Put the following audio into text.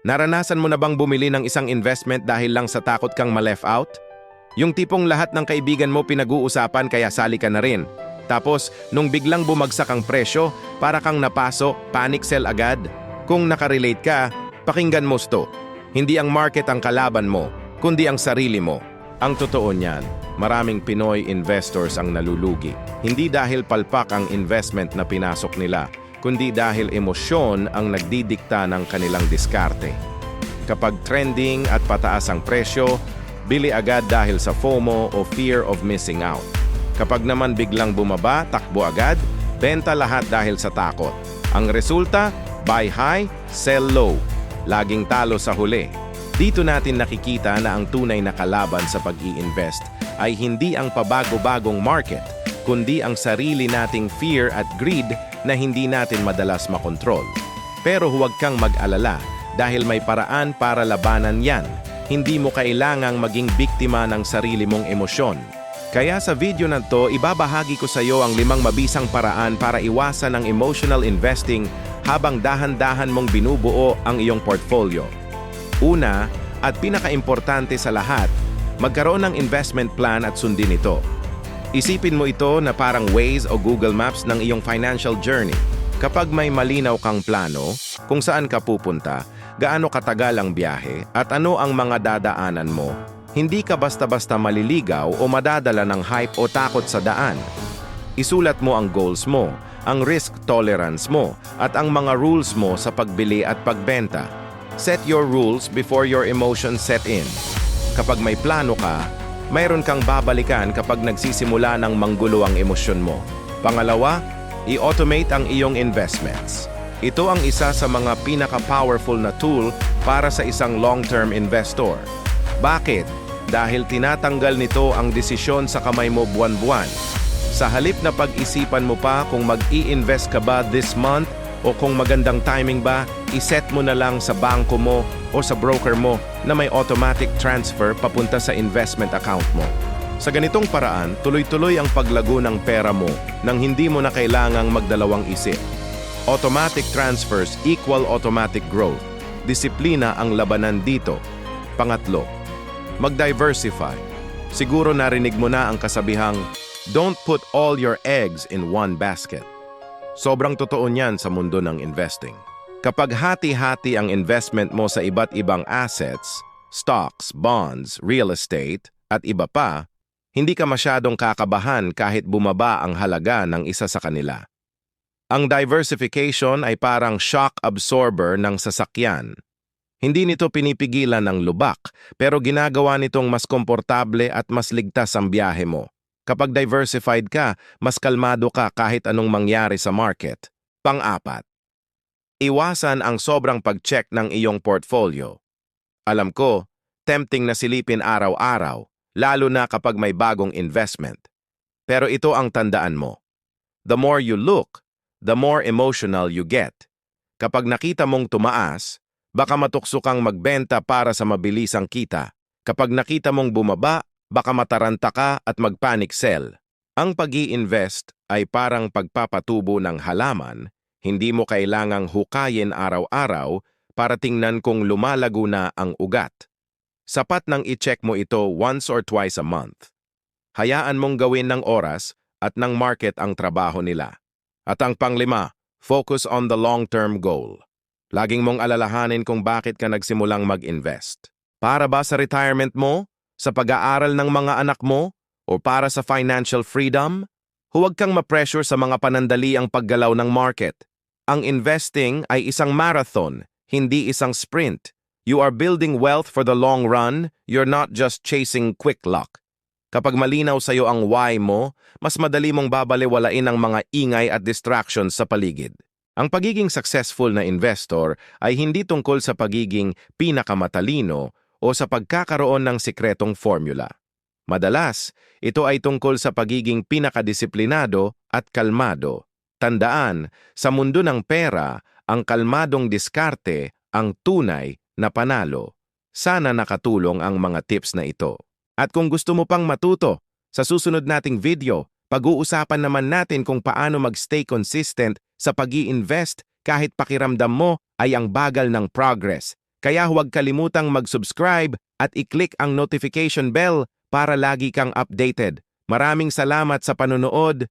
Naranasan mo na bang bumili ng isang investment dahil lang sa takot kang ma-left out? Yung tipong lahat ng kaibigan mo pinag-uusapan kaya sali ka na rin. Tapos, nung biglang bumagsak ang presyo, para kang napaso, panic sell agad. Kung nakarelate ka, pakinggan mo sto. Hindi ang market ang kalaban mo, kundi ang sarili mo. Ang totoo niyan, maraming Pinoy investors ang nalulugi. Hindi dahil palpak ang investment na pinasok nila, kundi dahil emosyon ang nagdidikta ng kanilang diskarte. Kapag trending at pataas ang presyo, bili agad dahil sa FOMO o fear of missing out. Kapag naman biglang bumaba, takbo agad, benta lahat dahil sa takot. Ang resulta, buy high, sell low. Laging talo sa huli. Dito natin nakikita na ang tunay na kalaban sa pag-i-invest ay hindi ang pabago-bagong market, kundi ang sarili nating fear at greed na hindi natin madalas makontrol. Pero huwag kang mag-alala dahil may paraan para labanan yan. Hindi mo kailangang maging biktima ng sarili mong emosyon. Kaya sa video na to, ibabahagi ko sa iyo ang 5 mabisang paraan para iwasan ang emotional investing habang dahan-dahan mong binubuo ang iyong portfolio. Una, at pinaka-importante sa lahat, magkaroon ng investment plan at sundin ito. Isipin mo ito na parang Waze o Google Maps ng iyong financial journey. Kapag may malinaw kang plano, kung saan ka pupunta, gaano katagal ang biyahe, at ano ang mga dadaanan mo, hindi ka basta-basta maliligaw o madadala ng hype o takot sa daan. Isulat mo ang goals mo, ang risk tolerance mo, at ang mga rules mo sa pagbili at pagbenta. Set your rules before your emotions set in. Kapag may plano ka, mayroon kang babalikan kapag nagsisimula ng manggulo ang emosyon mo. Pangalawa, i-automate ang iyong investments. Ito ang isa sa mga pinaka-powerful na tool para sa isang long-term investor. Bakit? Dahil tinatanggal nito ang desisyon sa kamay mo buwan-buwan. Sa halip na pag-isipan mo pa kung mag-i-invest ka ba this month o kung magandang timing ba, iset mo na lang sa bangko mo o sa broker mo na may automatic transfer papunta sa investment account mo. Sa ganitong paraan, tuloy-tuloy ang paglago ng pera mo nang hindi mo na kailangang magdalawang isip. Automatic transfers equal automatic growth. Disiplina ang labanan dito. Pangatlo, mag-diversify. Siguro narinig mo na ang kasabihang, don't put all your eggs in one basket. Sobrang totoo niyan sa mundo ng investing. Kapag hati-hati ang investment mo sa iba't ibang assets, stocks, bonds, real estate, at iba pa, hindi ka masyadong kakabahan kahit bumaba ang halaga ng isa sa kanila. Ang diversification ay parang shock absorber ng sasakyan. Hindi nito pinipigilan ng lubak, pero ginagawa nitong mas komportable at mas ligtas ang biyahe mo. Kapag diversified ka, mas kalmado ka kahit anong mangyari sa market. Pang-apat, iwasan ang sobrang pag-check ng iyong portfolio. Alam ko, tempting na silipin araw-araw, lalo na kapag may bagong investment. Pero ito ang tandaan mo. The more you look, the more emotional you get. Kapag nakita mong tumaas, baka matukso kang magbenta para sa mabilisang kita. Kapag nakita mong bumaba, baka mataranta ka at mag-panic sell. Ang pag-i-invest ay parang pagpapatubo ng halaman, hindi mo kailangang hukayin araw-araw para tingnan kung lumalago na ang ugat. Sapat nang i-check mo ito once or twice a month. Hayaan mong gawin ng oras at ng market ang trabaho nila. At ang panglima, focus on the long-term goal. Laging mong alalahanin kung bakit ka nagsimulang mag-invest. Para ba sa retirement mo? Sa pag-aaral ng mga anak mo? O para sa financial freedom? Huwag kang ma-pressure sa mga panandaliang paggalaw ng market. Ang investing ay isang marathon, hindi isang sprint. You are building wealth for the long run, you're not just chasing quick luck. Kapag malinaw sa iyo ang why mo, mas madali mong babaliwalain ang mga ingay at distractions sa paligid. Ang pagiging successful na investor ay hindi tungkol sa pagiging pinakamatalino o sa pagkakaroon ng sikretong formula. Madalas, ito ay tungkol sa pagiging pinakadisiplinado at kalmado. Tandaan, sa mundo ng pera, ang kalmadong diskarte ang tunay na panalo. Sana nakatulong ang mga tips na ito. At kung gusto mo pang matuto, sa susunod nating video, pag-uusapan naman natin kung paano mag-stay consistent sa pag-i-invest kahit pakiramdam mo ay ang bagal ng progress. Kaya huwag kalimutang mag-subscribe at i-click ang notification bell para lagi kang updated. Maraming salamat sa panonood.